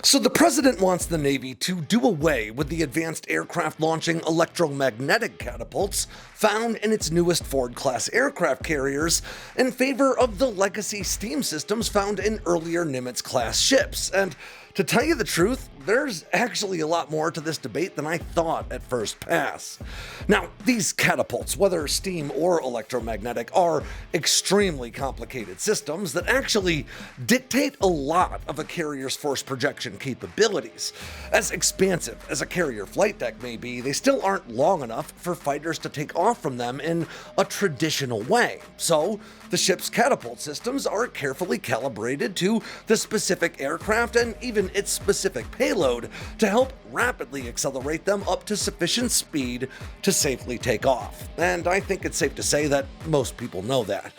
So the president wants the Navy to do away with the advanced aircraft launching electromagnetic catapults found in its newest Ford-class aircraft carriers in favor of the legacy STEAM systems found in earlier Nimitz-class ships. And to tell you the truth, there's actually a lot more to this debate than I thought at first pass. Now, these catapults, whether steam or electromagnetic, are extremely complicated systems that actually dictate a lot of a carrier's force projection capabilities. As expansive as a carrier flight deck may be, they still aren't long enough for fighters to take off from them in a traditional way. So, the ship's catapult systems are carefully calibrated to the specific aircraft and even its specific payload to help rapidly accelerate them up to sufficient speed to safely take off. And I think it's safe to say that most people know that.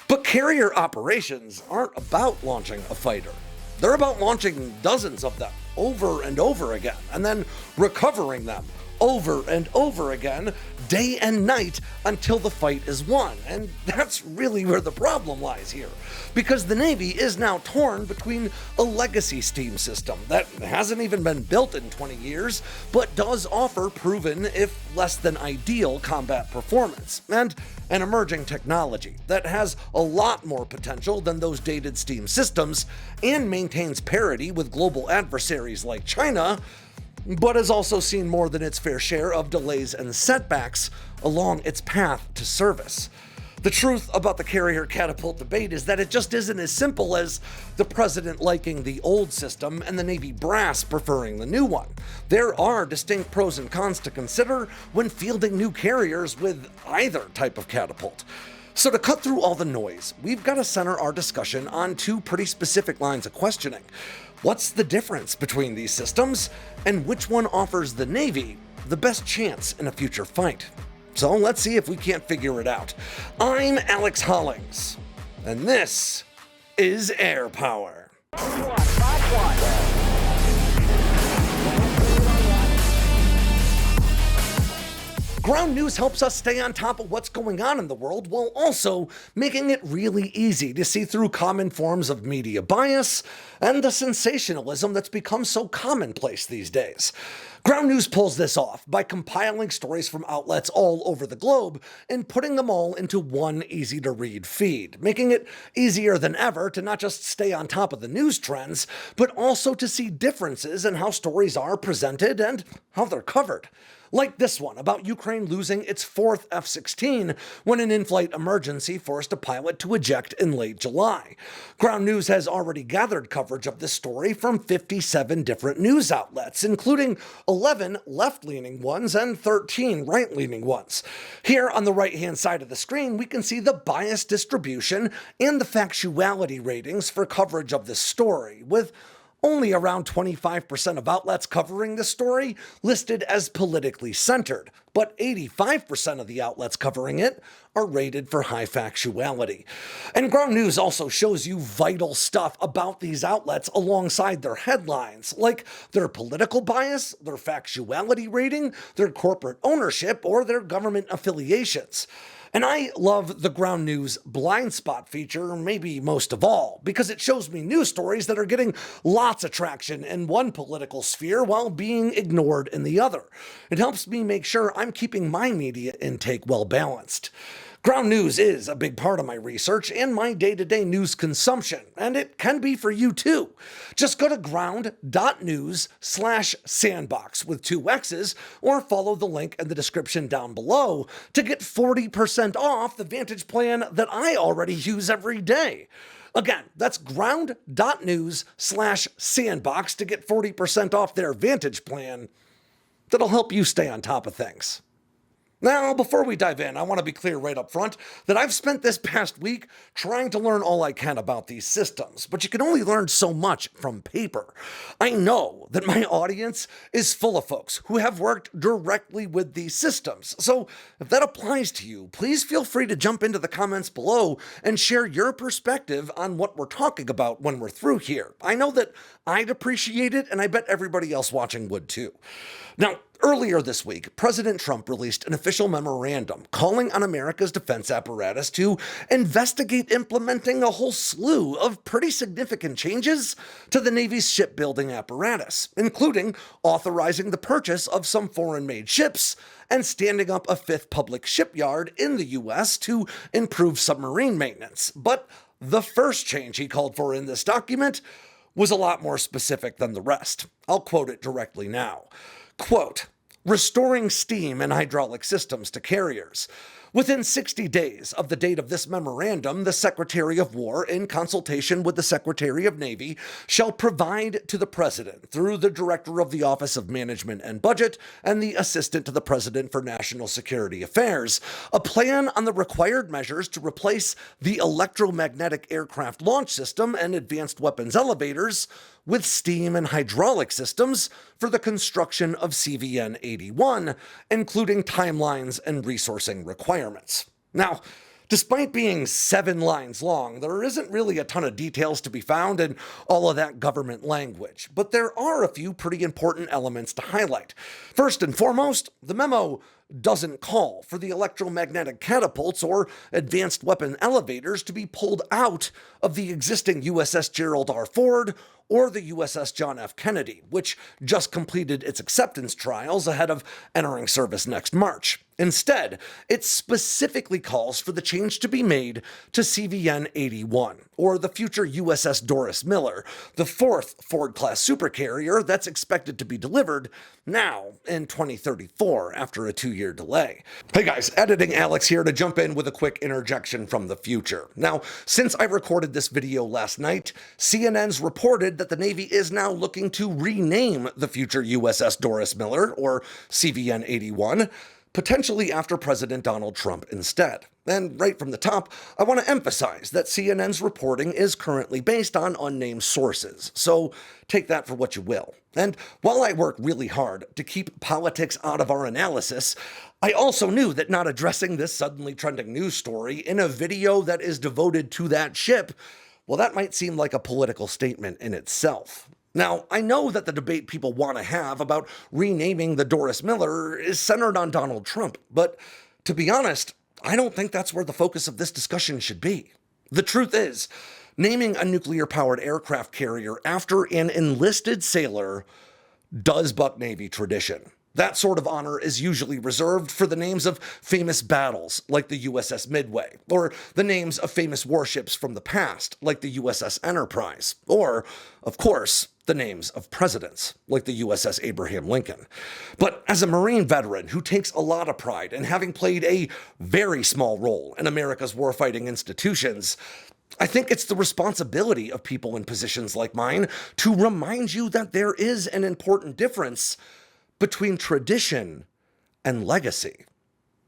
But carrier operations aren't about launching a fighter. They're about launching dozens of them over and over again, and then recovering them over and over again, day and night, until the fight is won. And that's really where the problem lies here, because the Navy is now torn between a legacy steam system that hasn't even been built in 20 years, but does offer proven, if less than ideal, combat performance, and an emerging technology that has a lot more potential than those dated steam systems and maintains parity with global adversaries like China, but has also seen more than its fair share of delays and setbacks along its path to service. The truth about the carrier catapult debate is that it just isn't as simple as the president liking the old system and the Navy brass preferring the new one. There are distinct pros and cons to consider when fielding new carriers with either type of catapult. So to cut through all the noise, we've got to center our discussion on two pretty specific lines of questioning. What's the difference between these systems, and which one offers the Navy the best chance in a future fight? So let's see if we can't figure it out. I'm Alex Hollings, and this is Air Power. Ground news helps us stay on top of what's going on in the world while also making it really easy to see through common forms of media bias and the sensationalism that's become so commonplace these days. Ground news pulls this off by compiling stories from outlets all over the globe and putting them all into one easy-to-read feed, making it easier than ever to not just stay on top of the news trends, but also to see differences in how stories are presented and how they're covered. Like this one about Ukraine losing its fourth F-16 when an in-flight emergency forced a pilot to eject in late July. Ground News has already gathered coverage of this story from 57 different news outlets, including 11 left-leaning ones and 13 right-leaning ones. Here on the right-hand side of the screen, we can see the bias distribution and the factuality ratings for coverage of this story, with only around 25% of outlets covering this story listed as politically centered, but 85% of the outlets covering it are rated for high factuality. And Ground News also shows you vital stuff about these outlets alongside their headlines, like their political bias, their factuality rating, their corporate ownership, or their government affiliations. And I love the Ground News blind spot feature maybe most of all, because it shows me news stories that are getting lots of traction in one political sphere while being ignored in the other. It helps me make sure I'm keeping my media intake well balanced. Ground News is a big part of my research and my day-to-day news consumption, and it can be for you too. Just go to ground.news/sandboxx with 2 X's, or follow the link in the description down below to get 40% off the Vantage plan that I already use every day. Again, that's ground.news/sandboxx to get 40% off their Vantage plan. That'll help you stay on top of things. Now, before we dive in, I want to be clear right up front that I've spent this past week trying to learn all I can about these systems, but you can only learn so much from paper. I know that my audience is full of folks who have worked directly with these systems, so if that applies to you, please feel free to jump into the comments below and share your perspective on what we're talking about when we're through here. I know that I'd appreciate it, and I bet everybody else watching would too. Now, Earlier this week, President Trump released an official memorandum calling on America's defense apparatus to investigate implementing a whole slew of pretty significant changes to the Navy's shipbuilding apparatus, including authorizing the purchase of some foreign-made ships and standing up a fifth public shipyard in the U.S. to improve submarine maintenance. But the first change he called for in this document was a lot more specific than the rest. I'll quote it directly now. Quote, "Restoring steam and hydraulic systems to carriers. Within 60 days of the date of this memorandum, the Secretary of War, in consultation with the Secretary of Navy, shall provide to the President, through the Director of the Office of Management and Budget and the Assistant to the President for National Security Affairs, a plan on the required measures to replace the electromagnetic aircraft launch system and advanced weapons elevators with steam and hydraulic systems for the construction of CVN-81, including timelines and resourcing requirements." Now, despite being 7 lines long, there isn't really a ton of details to be found in all of that government language, but there are a few pretty important elements to highlight. First and foremost, the memo doesn't call for the electromagnetic catapults or advanced weapon elevators to be pulled out of the existing USS Gerald R. Ford or the USS John F. Kennedy, which just completed its acceptance trials ahead of entering service next March. Instead, it specifically calls for the change to be made to CVN-81, or the future USS Doris Miller, the 4th Ford-class supercarrier that's expected to be delivered now in 2034 after a 2-year delay. Hey guys, editing Alex here to jump in with a quick interjection from the future. Now, since I recorded this video last night, CNN's reported that the Navy is now looking to rename the future USS Doris Miller, or CVN-81, potentially after President Donald Trump instead. And right from the top, I want to emphasize that CNN's reporting is currently based on unnamed sources, so take that for what you will. And while I work really hard to keep politics out of our analysis, I also knew that not addressing this suddenly trending news story in a video that is devoted to that ship, well, that might seem like a political statement in itself. Now, I know that the debate people want to have about renaming the Doris Miller is centered on Donald Trump, but to be honest, I don't think that's where the focus of this discussion should be. The truth is, naming a nuclear-powered aircraft carrier after an enlisted sailor does buck Navy tradition. That sort of honor is usually reserved for the names of famous battles, like the USS Midway, or the names of famous warships from the past, like the USS Enterprise, or, of course, the names of presidents, like the USS Abraham Lincoln. But as a Marine veteran who takes a lot of pride in having played a very small role in America's warfighting institutions, I think it's the responsibility of people in positions like mine to remind you that there is an important difference between tradition and legacy.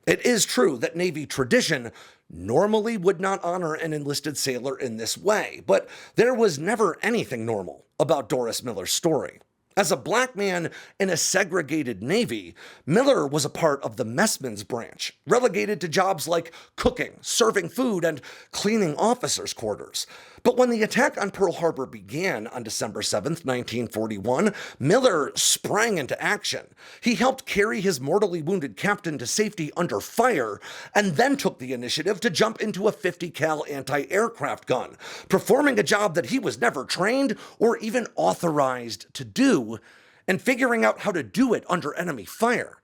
It is true that Navy tradition normally would not honor an enlisted sailor in this way, but there was never anything normal about Doris Miller's story. As a black man in a segregated Navy, Miller was a part of the messman's branch, relegated to jobs like cooking, serving food, and cleaning officers' quarters. But when the attack on Pearl Harbor began on December 7th, 1941, Miller sprang into action. He helped carry his mortally wounded captain to safety under fire, and then took the initiative to jump into a 50 cal anti-aircraft gun, performing a job that he was never trained or even authorized to do, and figuring out how to do it under enemy fire.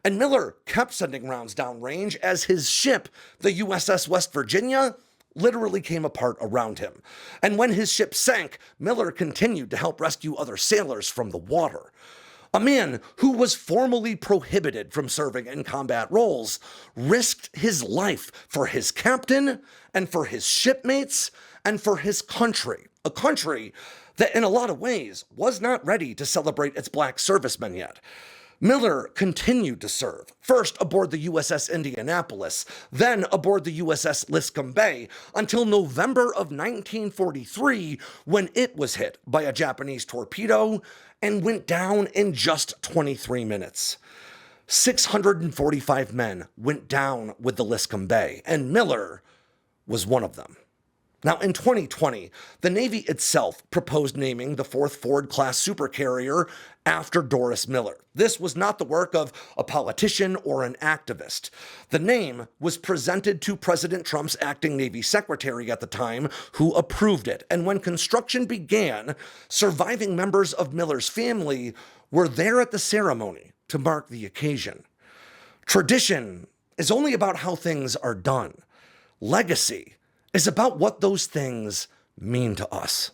And Miller kept sending rounds downrange as his ship, the USS West Virginia, literally came apart around him. And when his ship sank, Miller continued to help rescue other sailors from the water. A man who was formally prohibited from serving in combat roles risked his life for his captain and for his shipmates and for his country, a country that in a lot of ways was not ready to celebrate its black servicemen yet. Miller continued to serve, first aboard the USS Indianapolis, then aboard the USS Liscum Bay, until November of 1943, when it was hit by a Japanese torpedo and went down in just 23 minutes. 645 men went down with the Liscum Bay, and Miller was one of them. Now, in 2020, the Navy itself proposed naming the fourth Ford-class supercarrier after Doris Miller. This was not the work of a politician or an activist. The name was presented to President Trump's acting Navy secretary at the time, who approved it. And when construction began, surviving members of Miller's family were there at the ceremony to mark the occasion. Tradition is only about how things are done. Legacy is about what those things mean to us.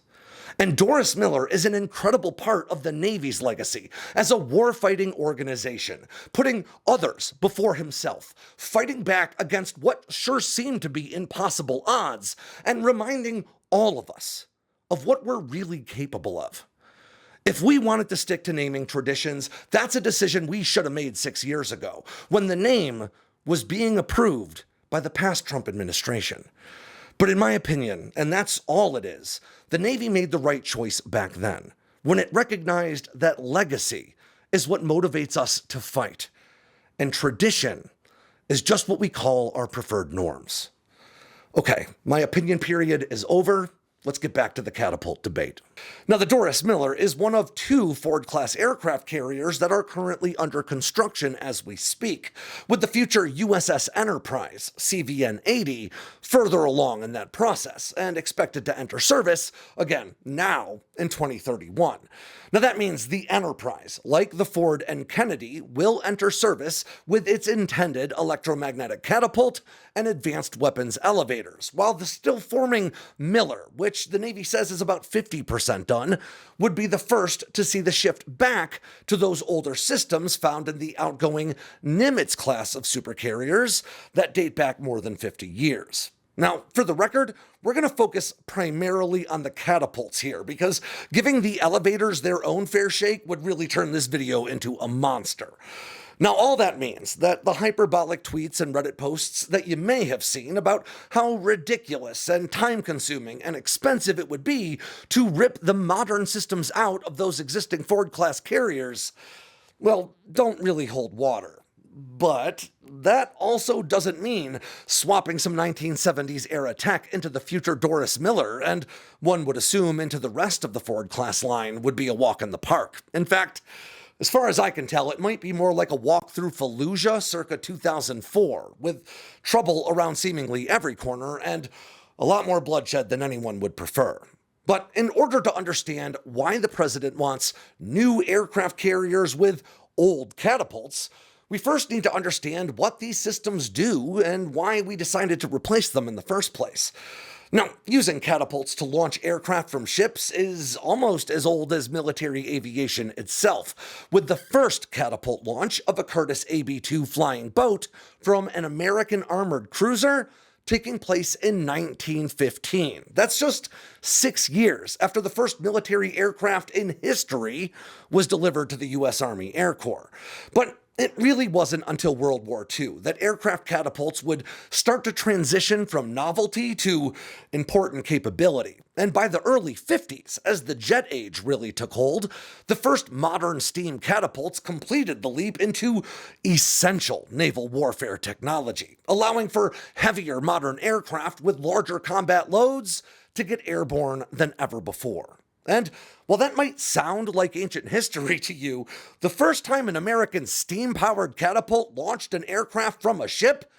And Doris Miller is an incredible part of the Navy's legacy as a warfighting organization, putting others before himself, fighting back against what sure seemed to be impossible odds, and reminding all of us of what we're really capable of. If we wanted to stick to naming traditions, that's a decision we should have made 6 years ago, when the name was being approved by the past Trump administration. But in my opinion, and that's all it is, the Navy made the right choice back then, when it recognized that legacy is what motivates us to fight, and tradition is just what we call our preferred norms. Okay, my opinion period is over. Let's get back to the catapult debate. Now, the Doris Miller is one of 2 Ford-class aircraft carriers that are currently under construction as we speak, with the future USS Enterprise, CVN-80, further along in that process and expected to enter service, again, now in 2031. Now, that means the Enterprise, like the Ford and Kennedy, will enter service with its intended electromagnetic catapult and advanced weapons elevators, while the still forming Miller, which the Navy says is about 50% done, would be the first to see the shift back to those older systems found in the outgoing Nimitz-class of supercarriers that date back more than 50 years. Now, for the record, we're going to focus primarily on the catapults here, because giving the elevators their own fair shake would really turn this video into a monster. Now, all that means that the hyperbolic tweets and Reddit posts that you may have seen about how ridiculous and time-consuming and expensive it would be to rip the modern systems out of those existing Ford-class carriers, well, don't really hold water. But that also doesn't mean swapping some 1970s era tech into the future Doris Miller, and one would assume into the rest of the Ford-class line, would be a walk in the park. In fact, as far as I can tell, it might be more like a walk through Fallujah circa 2004, with trouble around seemingly every corner and a lot more bloodshed than anyone would prefer. But in order to understand why the president wants new aircraft carriers with old catapults, we first need to understand what these systems do and why we decided to replace them in the first place. Now, using catapults to launch aircraft from ships is almost as old as military aviation itself, with the first catapult launch of a Curtiss AB-2 flying boat from an American armored cruiser taking place in 1915. That's just 6 years after the first military aircraft in history was delivered to the U.S. Army Air Corps. But it really wasn't until World War II that aircraft catapults would start to transition from novelty to important capability. And by the early 50s, as the jet age really took hold, the first modern steam catapults completed the leap into essential naval warfare technology, allowing for heavier modern aircraft with larger combat loads to get airborne than ever before. And while that might sound like ancient history to you, the first time an American steam-powered catapult launched an aircraft from a ship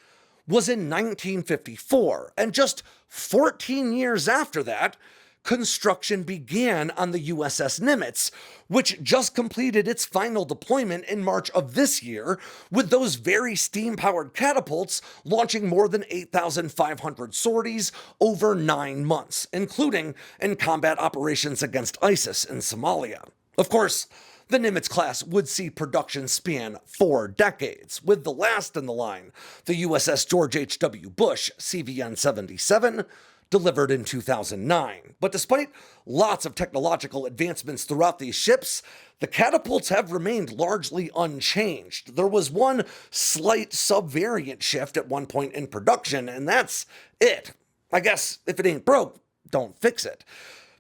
was in 1954, and just 14 years after that, construction began on the USS Nimitz, which just completed its final deployment in March of this year, with those very steam-powered catapults launching more than 8,500 sorties over 9 months, including in combat operations against ISIS in Somalia. Of course, the Nimitz-class would see production span 4 decades, with the last in the line, the USS George H.W. Bush CVN-77, delivered in 2009. But despite lots of technological advancements throughout these ships, the catapults have remained largely unchanged. There was one slight subvariant shift at one point in production, and that's it. I guess if it ain't broke, don't fix it.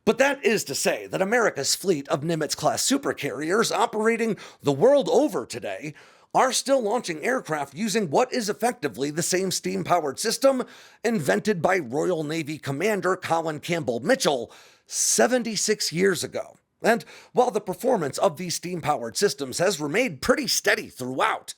But that is to say that America's fleet of Nimitz-class supercarriers operating the world over today are still launching aircraft using what is effectively the same steam-powered system invented by Royal Navy Commander Colin Campbell Mitchell 76 years ago. And while the performance of these steam-powered systems has remained pretty steady throughout,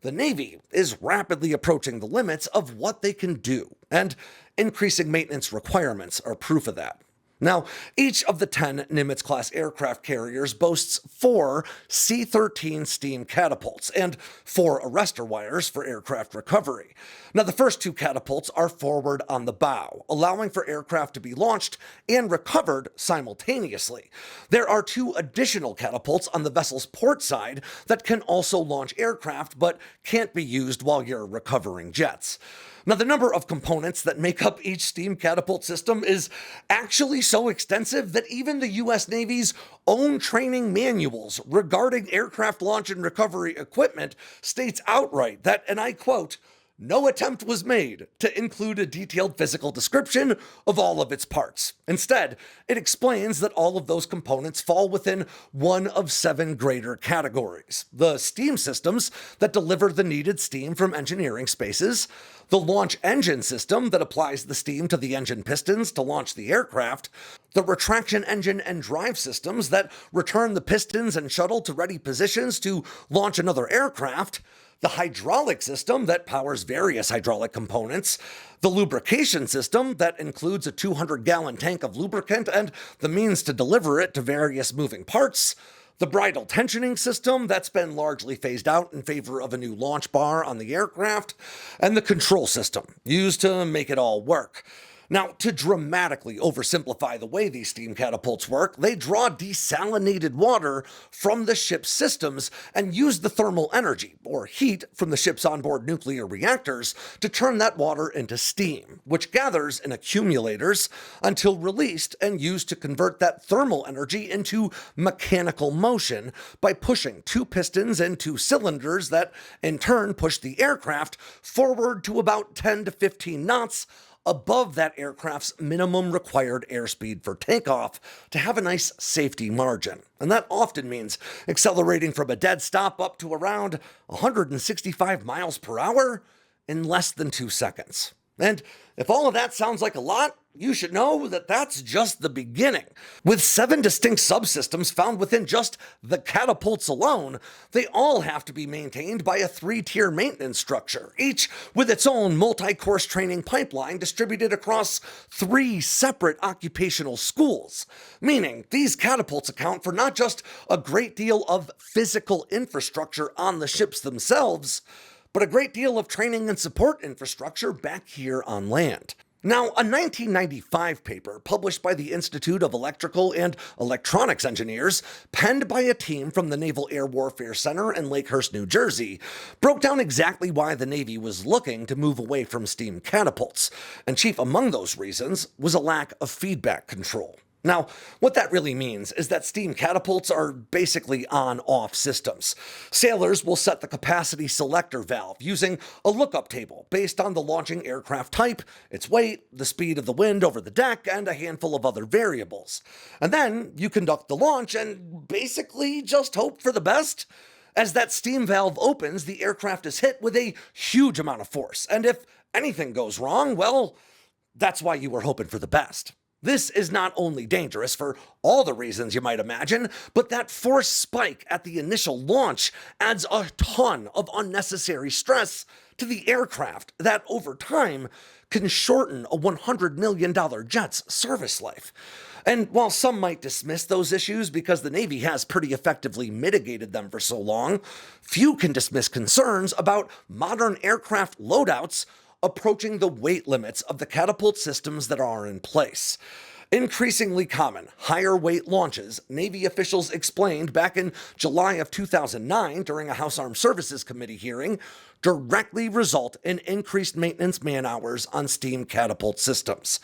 the Navy is rapidly approaching the limits of what they can do, and increasing maintenance requirements are proof of that. Now, each of the 10 Nimitz-class aircraft carriers boasts 4 C-13 steam catapults and 4 arrestor wires for aircraft recovery. Now, the first 2 catapults are forward on the bow, allowing for aircraft to be launched and recovered simultaneously. There are 2 additional catapults on the vessel's port side that can also launch aircraft but can't be used while you're recovering jets. Now, the number of components that make up each steam catapult system is actually so extensive that even the US Navy's own training manuals regarding aircraft launch and recovery equipment states outright that, and I quote, "No attempt was made to include a detailed physical description of all of its parts. Instead, it explains that all of those components fall within one of 7 greater categories: the steam systems that deliver the needed steam from engineering spaces, the launch engine system that applies the steam to the engine pistons to launch the aircraft, the retraction engine and drive systems that return the pistons and shuttle to ready positions to launch another aircraft, the hydraulic system that powers various hydraulic components, the lubrication system that includes a 200-gallon tank of lubricant and the means to deliver it to various moving parts, the bridle tensioning system that's been largely phased out in favor of a new launch bar on the aircraft, and the control system used to make it all work. Now, to dramatically oversimplify the way these steam catapults work, they draw desalinated water from the ship's systems and use the thermal energy, or heat, from the ship's onboard nuclear reactors to turn that water into steam, which gathers in accumulators until released and used to convert that thermal energy into mechanical motion by pushing 2 pistons and 2 cylinders that, in turn, push the aircraft forward to about 10 to 15 knots above that aircraft's minimum required airspeed for takeoff to have a nice safety margin. And that often means accelerating from a dead stop up to around 165 miles per hour in less than 2 seconds. And if all of that sounds like a lot, you should know that that's just the beginning. With 7 distinct subsystems found within just the catapults alone, they all have to be maintained by a 3-tier maintenance structure, each with its own multi-course training pipeline distributed across 3 separate occupational schools, meaning these catapults account for not just a great deal of physical infrastructure on the ships themselves, but a great deal of training and support infrastructure back here on land. Now, a 1995 paper published by the Institute of Electrical and Electronics Engineers, penned by a team from the Naval Air Warfare Center in Lakehurst, New Jersey, broke down exactly why the Navy was looking to move away from steam catapults, and chief among those reasons was a lack of feedback control. Now, what that really means is that steam catapults are basically on-off systems. Sailors will set the capacity selector valve using a lookup table based on the launching aircraft type, its weight, the speed of the wind over the deck, and a handful of other variables. And then you conduct the launch and basically just hope for the best. As that steam valve opens, the aircraft is hit with a huge amount of force, and if anything goes wrong, well, that's why you were hoping for the best. This is not only dangerous for all the reasons you might imagine, but that force spike at the initial launch adds a ton of unnecessary stress to the aircraft that, over time, can shorten a $100 million jet's service life. And while some might dismiss those issues because the Navy has pretty effectively mitigated them for so long, few can dismiss concerns about modern aircraft loadouts approaching the weight limits of the catapult systems that are in place. Increasingly common, higher weight launches, Navy officials explained back in July of 2009 during a House Armed Services Committee hearing, directly result in increased maintenance man-hours on steam catapult systems.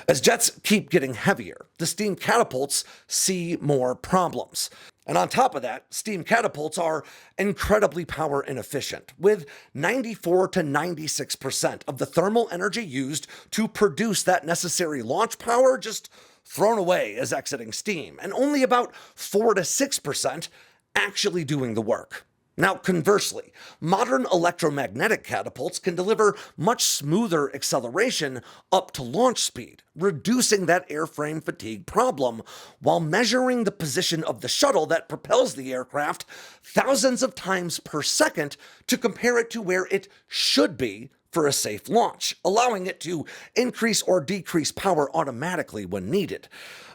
As jets keep getting heavier, the steam catapults see more problems. And on top of that, steam catapults are incredibly power inefficient, with 94 to 96% of the thermal energy used to produce that necessary launch power just thrown away as exiting steam, and only about 4 to 6% actually doing the work. Now, conversely, modern electromagnetic catapults can deliver much smoother acceleration up to launch speed, reducing that airframe fatigue problem while measuring the position of the shuttle that propels the aircraft thousands of times per second to compare it to where it should be for a safe launch, allowing it to increase or decrease power automatically when needed.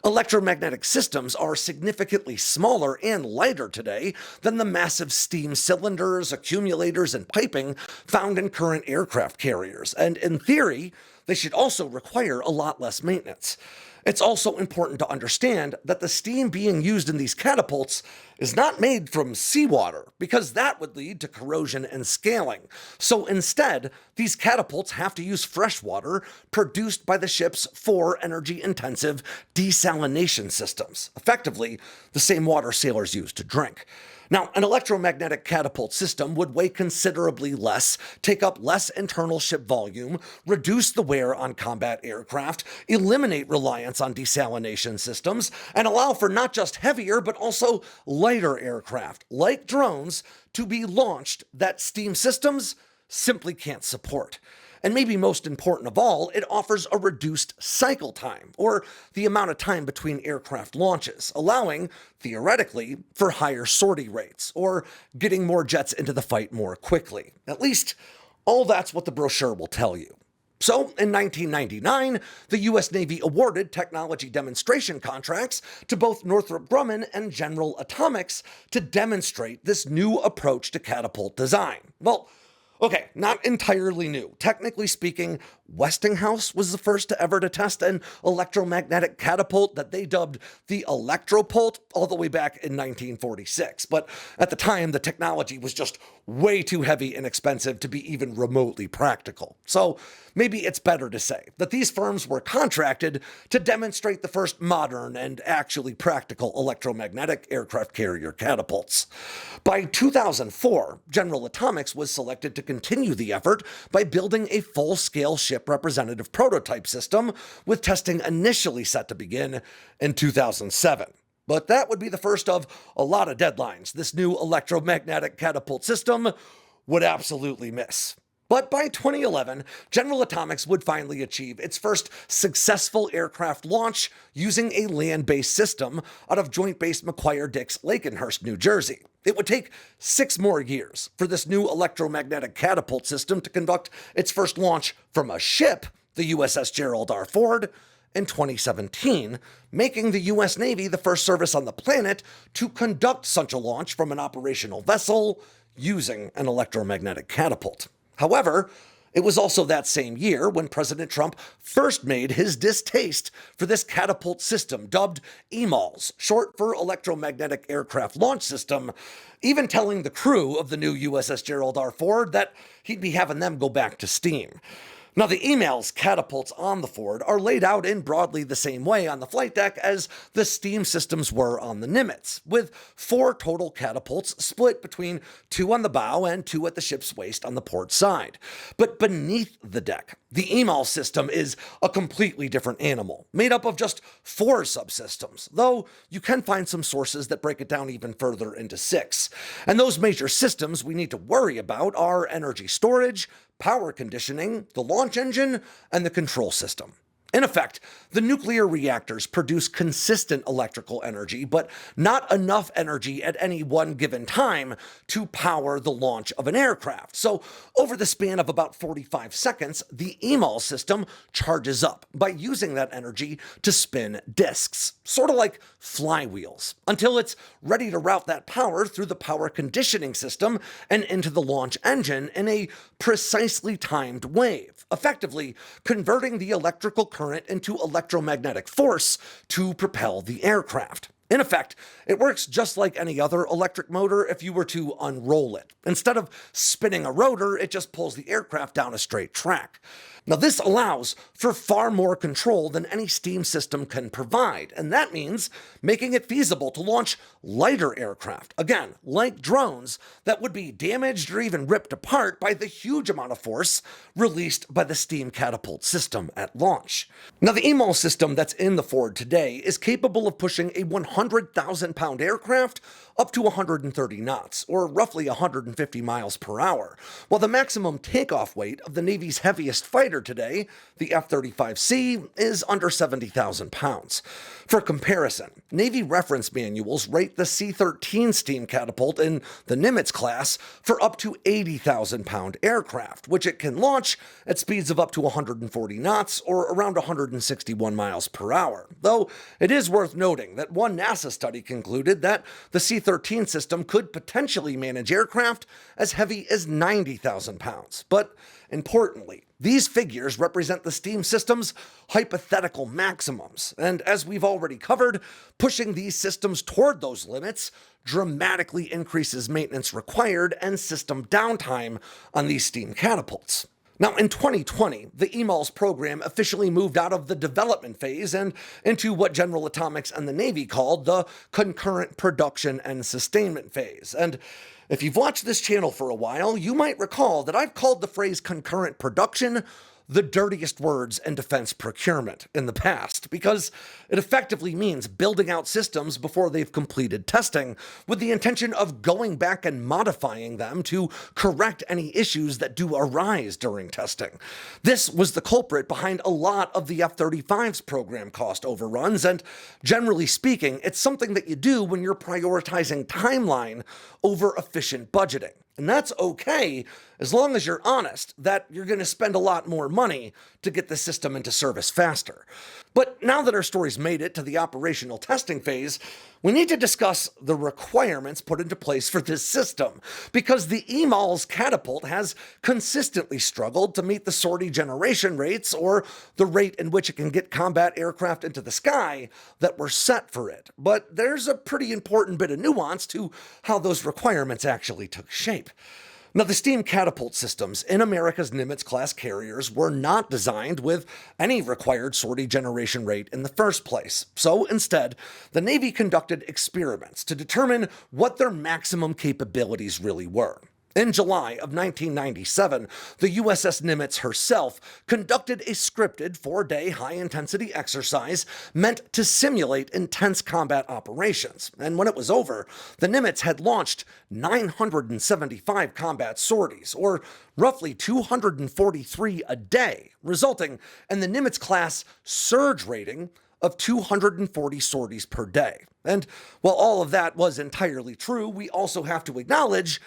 Electromagnetic systems are significantly smaller and lighter today than the massive steam cylinders, accumulators, and piping found in current aircraft carriers, and in theory, they should also require a lot less maintenance. It's also important to understand that the steam being used in these catapults is not made from seawater, because that would lead to corrosion and scaling. So instead, these catapults have to use fresh water produced by the ship's 4 energy-intensive desalination systems, effectively the same water sailors use to drink. Now, an electromagnetic catapult system would weigh considerably less, take up less internal ship volume, reduce the wear on combat aircraft, eliminate reliance on desalination systems, and allow for not just heavier but also lighter aircraft, like drones, to be launched that steam systems simply can't support. And maybe most important of all, it offers a reduced cycle time, or the amount of time between aircraft launches, allowing, theoretically, for higher sortie rates, or getting more jets into the fight more quickly. At least, all that's what the brochure will tell you. So, in 1999, the U.S. Navy awarded technology demonstration contracts to both Northrop Grumman and General Atomics to demonstrate this new approach to catapult design. Well, okay, not entirely new. Technically speaking, Westinghouse was the first to ever to test an electromagnetic catapult that they dubbed the Electropult all the way back in 1946. But at the time, the technology was just way too heavy and expensive to be even remotely practical. So maybe it's better to say that these firms were contracted to demonstrate the first modern and actually practical electromagnetic aircraft carrier catapults. By 2004, General Atomics was selected to continue the effort by building a full-scale ship representative prototype system, with testing initially set to begin in 2007. But that would be the first of a lot of deadlines this new electromagnetic catapult system would absolutely miss. But by 2011, General Atomics would finally achieve its first successful aircraft launch using a land-based system out of Joint Base McGuire-Dix, Lakenhurst, New Jersey. It would take 6 more years for this new electromagnetic catapult system to conduct its first launch from a ship, the USS Gerald R. Ford, in 2017, making the U.S. Navy the first service on the planet to conduct such a launch from an operational vessel using an electromagnetic catapult. However, it was also that same year when President Trump first made his distaste for this catapult system, dubbed EMALS, short for Electromagnetic Aircraft Launch System, even telling the crew of the new USS Gerald R. Ford that he'd be having them go back to steam. Now, the EMALS catapults on the Ford are laid out in broadly the same way on the flight deck as the steam systems were on the Nimitz, with 4 total catapults split between 2 on the bow and 2 at the ship's waist on the port side. But beneath the deck, the EMALS system is a completely different animal, made up of just 4 subsystems, though you can find some sources that break it down even further into 6. And those major systems we need to worry about are energy storage, power conditioning, the launch engine, and the control system. In effect, the nuclear reactors produce consistent electrical energy, but not enough energy at any one given time to power the launch of an aircraft. So, over the span of about 45 seconds, the EMAL system charges up by using that energy to spin disks, sort of like flywheels, until it's ready to route that power through the power conditioning system and into the launch engine in a precisely timed wave, effectively converting the electrical current into electromagnetic force to propel the aircraft. In effect, it works just like any other electric motor if you were to unroll it. Instead of spinning a rotor, it just pulls the aircraft down a straight track. Now, this allows for far more control than any steam system can provide, and that means making it feasible to launch lighter aircraft, again, like drones, that would be damaged or even ripped apart by the huge amount of force released by the steam catapult system at launch. Now, the EMAL system that's in the Ford today is capable of pushing a 100,000-pound aircraft up to 130 knots, or roughly 150 miles per hour, while the maximum takeoff weight of the Navy's heaviest fighter today, the F-35C, is under 70,000 pounds. For comparison, Navy reference manuals rate the C-13 steam catapult in the Nimitz-class for up to 80,000-pound aircraft, which it can launch at speeds of up to 140 knots, or around 161 miles per hour. Though it is worth noting that one NASA study concluded that the C-13 system could potentially manage aircraft as heavy as 90,000 pounds. But importantly, these figures represent the steam system's hypothetical maximums, and as we've already covered, pushing these systems toward those limits dramatically increases maintenance required and system downtime on these steam catapults. Now, in 2020, the EMALS program officially moved out of the development phase and into what General Atomics and the Navy called the concurrent production and sustainment phase. And if you've watched this channel for a while, you might recall that I've called the phrase concurrent production the dirtiest words in defense procurement in the past, because it effectively means building out systems before they've completed testing, with the intention of going back and modifying them to correct any issues that do arise during testing. This was the culprit behind a lot of the F-35's program cost overruns, and generally speaking, it's something that you do when you're prioritizing timeline over efficient budgeting. And that's okay, as long as you're honest that you're going to spend a lot more money to get the system into service faster. But now that our story's made it to the operational testing phase, we need to discuss the requirements put into place for this system, because the EMALS catapult has consistently struggled to meet the sortie generation rates, or the rate in which it can get combat aircraft into the sky, that were set for it. But there's a pretty important bit of nuance to how those requirements actually took shape. Now, the steam catapult systems in America's Nimitz-class carriers were not designed with any required sortie generation rate in the first place. So instead, the Navy conducted experiments to determine what their maximum capabilities really were. In July of 1997, the USS Nimitz herself conducted a scripted 4-day high-intensity exercise meant to simulate intense combat operations, and when it was over, the Nimitz had launched 975 combat sorties, or roughly 243 a day, resulting in the Nimitz-class surge rating of 240 sorties per day. And while all of that was entirely true, we also have to acknowledge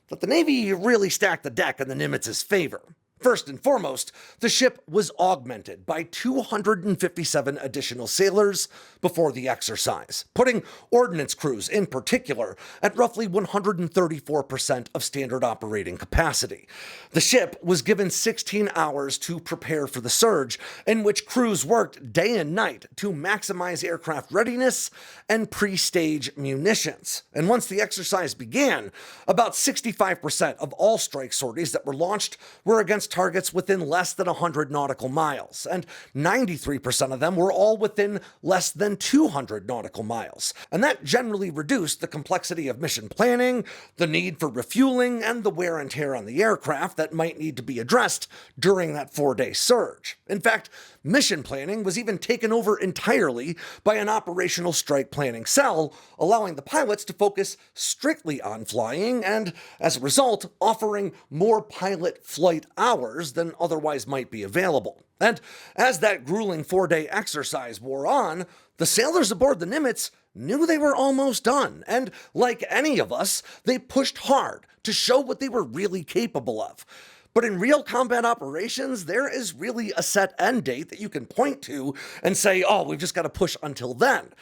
that the Navy really stacked the deck in the Nimitz's favor. First and foremost, the ship was augmented by 257 additional sailors before the exercise, putting ordnance crews in particular at roughly 134% of standard operating capacity. The ship was given 16 hours to prepare for the surge, in which crews worked day and night to maximize aircraft readiness and pre-stage munitions. And once the exercise began, about 65% of all strike sorties that were launched were against targets within less than 100 nautical miles, and 93% of them were all within less than 200 nautical miles. And that generally reduced the complexity of mission planning, the need for refueling, and the wear and tear on the aircraft that might need to be addressed during that 4-day surge. In fact, mission planning was even taken over entirely by an operational strike planning cell, allowing the pilots to focus strictly on flying and, as a result, offering more pilot flight hours than otherwise might be available. And as that grueling 4-day exercise wore on, the sailors aboard the Nimitz knew they were almost done, and like any of us, they pushed hard to show what they were really capable of. But in real combat operations, there is really a set end date that you can point to and say, oh, we've just got to push until then.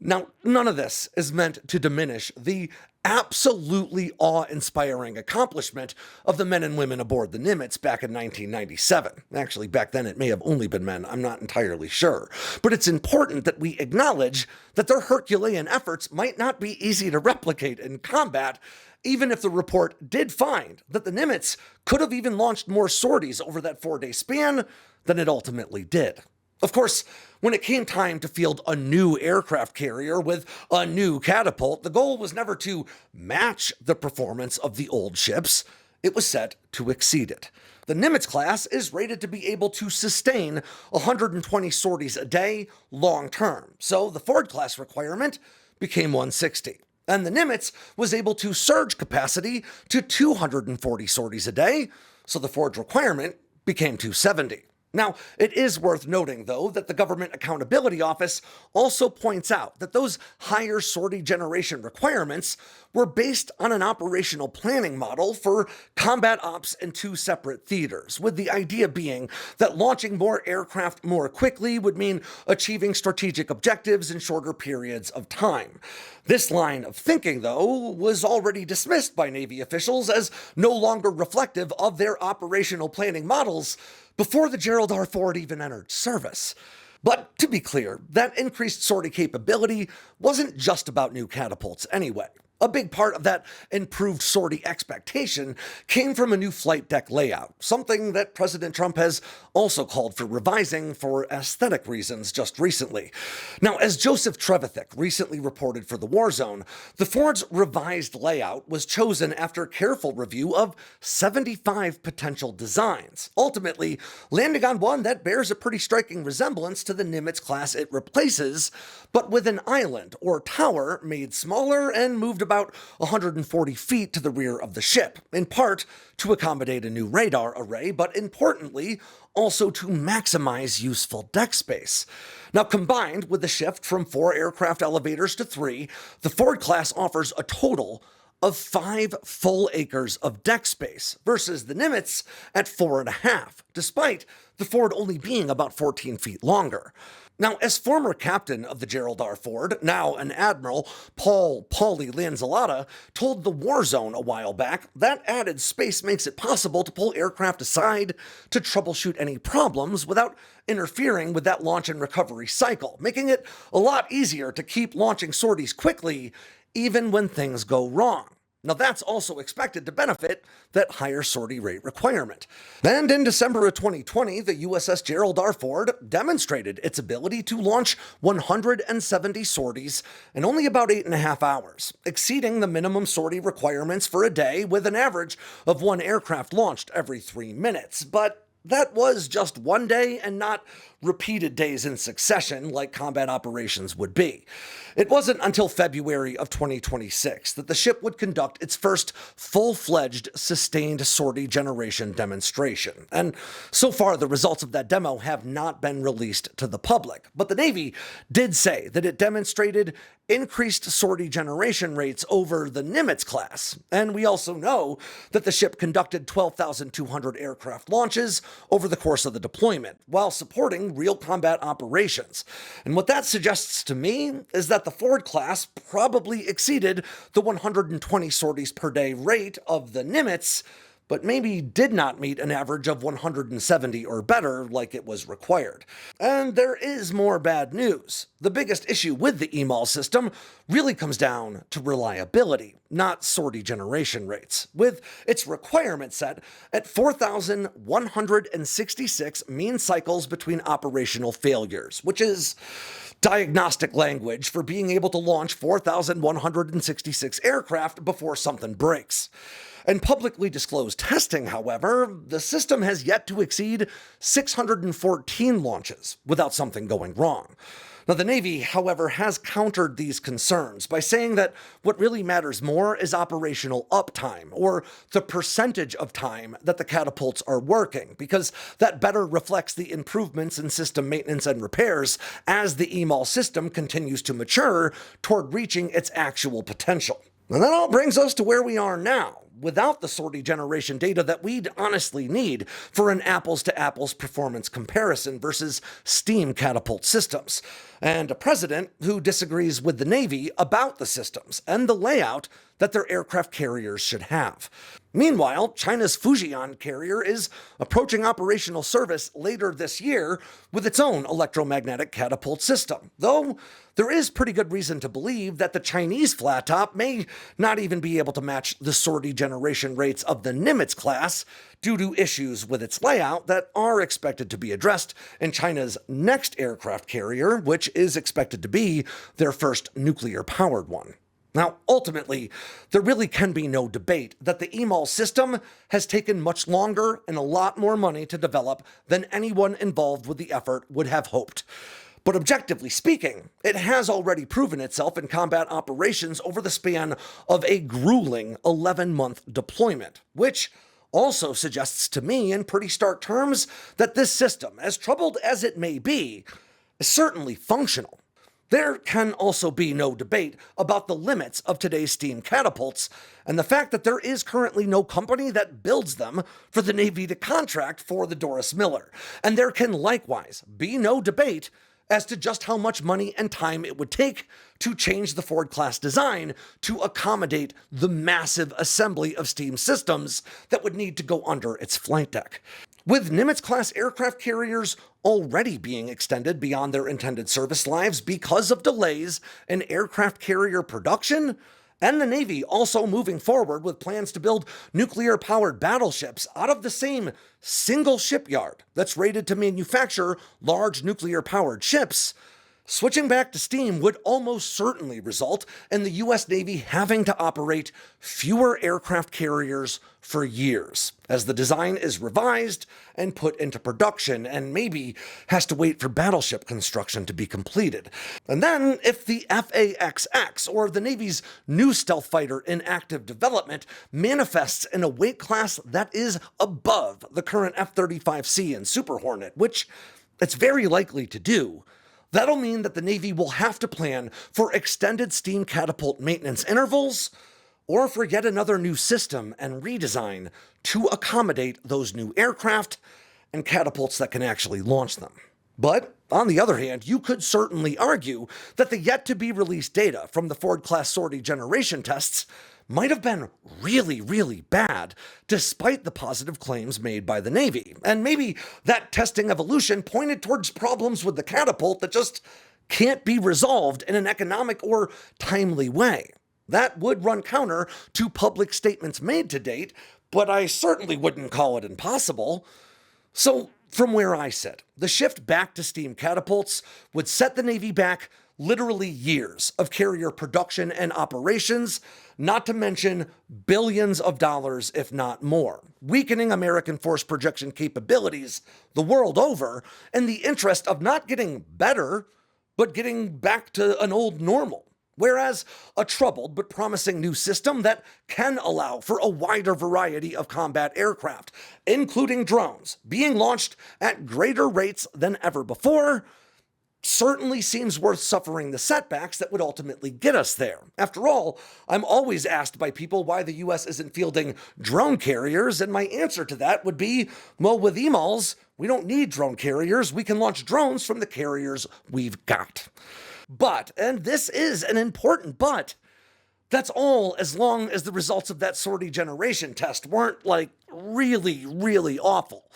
Now, none of this is meant to diminish the absolutely awe-inspiring accomplishment of the men and women aboard the Nimitz back in 1997. Actually, back then it may have only been men, I'm not entirely sure. But it's important that we acknowledge that their Herculean efforts might not be easy to replicate in combat, even if the report did find that the Nimitz could have even launched more sorties over that 4-day span than it ultimately did. Of course, when it came time to field a new aircraft carrier with a new catapult, the goal was never to match the performance of the old ships. It was set to exceed it. The Nimitz-class is rated to be able to sustain 120 sorties a day long term, so the Ford-class requirement became 160. and the Nimitz was able to surge capacity to 240 sorties a day, so the Ford's requirement became 270. Now, it is worth noting, though, that the Government Accountability Office also points out that those higher sortie generation requirements were based on an operational planning model for combat ops in two separate theaters, with the idea being that launching more aircraft more quickly would mean achieving strategic objectives in shorter periods of time. This line of thinking, though, was already dismissed by Navy officials as no longer reflective of their operational planning models before the Gerald R. Ford even entered service. But to be clear, that increased sortie capability wasn't just about new catapults anyway. A big part of that improved sortie expectation came from a new flight deck layout, something that President Trump has also called for revising for aesthetic reasons just recently. Now, as Joseph Trevithick recently reported for The War Zone, the Ford's revised layout was chosen after careful review of 75 potential designs, ultimately landing on one that bears a pretty striking resemblance to the Nimitz-class it replaces, but with an island or tower made smaller and moved about 140 feet to the rear of the ship, in part to accommodate a new radar array, but importantly, also to maximize useful deck space. Now, combined with the shift from 4 aircraft elevators to 3, the Ford class offers a total of 5 full acres of deck space versus the Nimitz at 4.5, despite the Ford only being about 14 feet longer. Now, as former captain of the Gerald R. Ford, now an admiral, Paulie Lanzillotta, told The War Zone a while back, that added space makes it possible to pull aircraft aside to troubleshoot any problems without interfering with that launch and recovery cycle, making it a lot easier to keep launching sorties quickly even when things go wrong. Now, that's also expected to benefit that higher sortie rate requirement. And in December of 2020, the USS Gerald R. Ford demonstrated its ability to launch 170 sorties in only about 8.5 hours, exceeding the minimum sortie requirements for a day with an average of 1 aircraft launched every 3 minutes. But that was just one day and not repeated days in succession like combat operations would be. It wasn't until February of 2026 that the ship would conduct its first full-fledged sustained sortie generation demonstration. And so far, the results of that demo have not been released to the public. But the Navy did say that it demonstrated increased sortie generation rates over the Nimitz-class. And we also know that the ship conducted 12,200 aircraft launches over the course of the deployment, while supporting real combat operations. And what that suggests to me is that the Ford class probably exceeded the 120 sorties per day rate of the Nimitz, but maybe did not meet an average of 170 or better like it was required. And there is more bad news. The biggest issue with the EMAL system really comes down to reliability, not sortie generation rates, with its requirement set at 4,166 mean cycles between operational failures, which is diagnostic language for being able to launch 4,166 aircraft before something breaks. In publicly disclosed testing, however, the system has yet to exceed 614 launches without something going wrong. Now, the Navy, however, has countered these concerns by saying that what really matters more is operational uptime, or the percentage of time that the catapults are working, because that better reflects the improvements in system maintenance and repairs as the EMAL system continues to mature toward reaching its actual potential. And that all brings us to where we are now, without the sortie generation data that we'd honestly need for an apples-to-apples performance comparison versus STEAM catapult systems, and a president who disagrees with the Navy about the systems and the layout that their aircraft carriers should have. Meanwhile, China's Fujian carrier is approaching operational service later this year with its own electromagnetic catapult system, though there is pretty good reason to believe that the Chinese flat top may not even be able to match the sortie generation rates of the Nimitz-class due to issues with its layout that are expected to be addressed in China's next aircraft carrier, which is expected to be their first nuclear-powered one. Now, ultimately, there really can be no debate that the EMAL system has taken much longer and a lot more money to develop than anyone involved with the effort would have hoped. But objectively speaking, it has already proven itself in combat operations over the span of a grueling 11-month deployment, which also suggests to me in pretty stark terms that this system, as troubled as it may be, is certainly functional. There can also be no debate about the limits of today's STEAM catapults and the fact that there is currently no company that builds them for the Navy to contract for the Doris Miller. And there can likewise be no debate as to just how much money and time it would take to change the Ford-class design to accommodate the massive assembly of STEAM systems that would need to go under its flight deck. With Nimitz-class aircraft carriers already being extended beyond their intended service lives because of delays in aircraft carrier production, and the Navy also moving forward with plans to build nuclear-powered battleships out of the same single shipyard that's rated to manufacture large nuclear-powered ships, switching back to steam would almost certainly result in the U.S. Navy having to operate fewer aircraft carriers for years, as the design is revised and put into production and maybe has to wait for battleship construction to be completed. And then, if the F/A-XX, or the Navy's new stealth fighter in active development, manifests in a weight class that is above the current F-35C and Super Hornet, which it's very likely to do, that'll mean that the Navy will have to plan for extended steam catapult maintenance intervals, or for yet another new system and redesign to accommodate those new aircraft and catapults that can actually launch them. But, on the other hand, you could certainly argue that the yet-to-be-released data from the Ford-class sortie generation tests might have been really, really bad, despite the positive claims made by the Navy. And maybe that testing evolution pointed towards problems with the catapult that just can't be resolved in an economic or timely way. That would run counter to public statements made to date, but I certainly wouldn't call it impossible. So, from where I sit, the shift back to steam catapults would set the Navy back literally years of carrier production and operations, not to mention billions of dollars, if not more, weakening American force projection capabilities the world over in the interest of not getting better, but getting back to an old normal. Whereas a troubled but promising new system that can allow for a wider variety of combat aircraft, including drones, being launched at greater rates than ever before, certainly seems worth suffering the setbacks that would ultimately get us there. After all, I'm always asked by people why the US isn't fielding drone carriers, and my answer to that would be, well, with EMALS, we don't need drone carriers. We can launch drones from the carriers we've got. But, and this is an important but, that's all as long as the results of that sortie generation test weren't, like, really, really awful.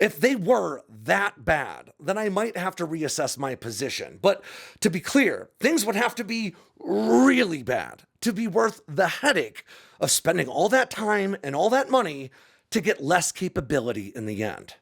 If they were that bad, then I might have to reassess my position. But to be clear, things would have to be really bad to be worth the headache of spending all that time and all that money to get less capability in the end.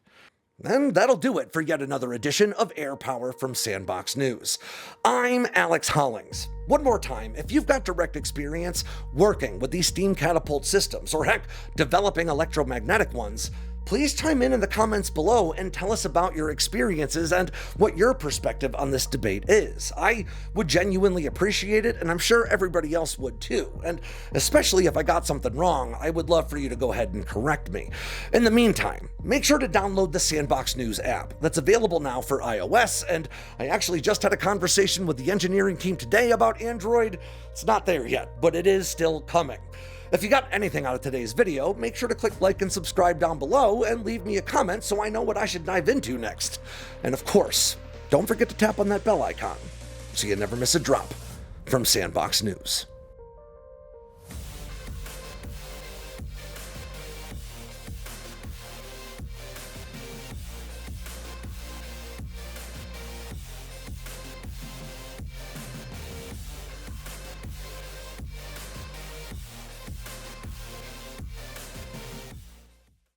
And that'll do it for yet another edition of Air Power from Sandboxx News. I'm Alex Hollings. One more time, if you've got direct experience working with these steam catapult systems, or heck, developing electromagnetic ones, please chime in the comments below and tell us about your experiences and what your perspective on this debate is. I would genuinely appreciate it, and I'm sure everybody else would too. And especially if I got something wrong, I would love for you to go ahead and correct me. In the meantime, make sure to download the Sandboxx News app that's available now for iOS, and I actually just had a conversation with the engineering team today about Android. It's not there yet, but it is still coming. If you got anything out of today's video, make sure to click like and subscribe down below and leave me a comment so I know what I should dive into next. And of course, don't forget to tap on that bell icon so you never miss a drop from Sandboxx News.